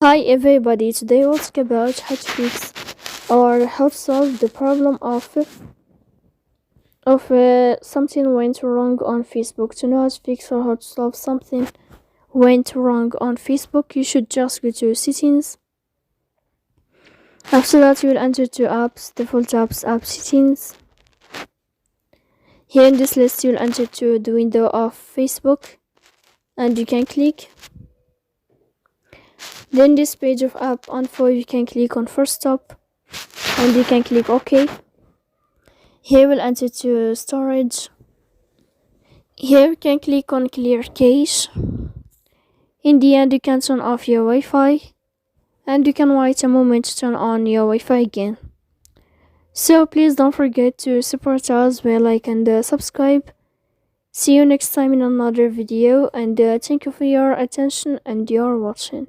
Hi everybody, today we'll talk about how to fix or how to solve the problem of something went wrong on Facebook. To know how to fix or how to solve something went wrong on Facebook, you should just go to settings. After that, you will enter to apps, default apps, app settings. Here in this list, you will enter to the window of Facebook and you can click. Then this page of app info, you can click on first stop and you can click OK. Here we'll enter to storage. Here you can click on clear cache. In the end, you can turn off your Wi-Fi and you can wait a moment to turn on your Wi-Fi again. So please don't forget to support us by like and subscribe. See you next time in another video, and thank you for your attention and your watching.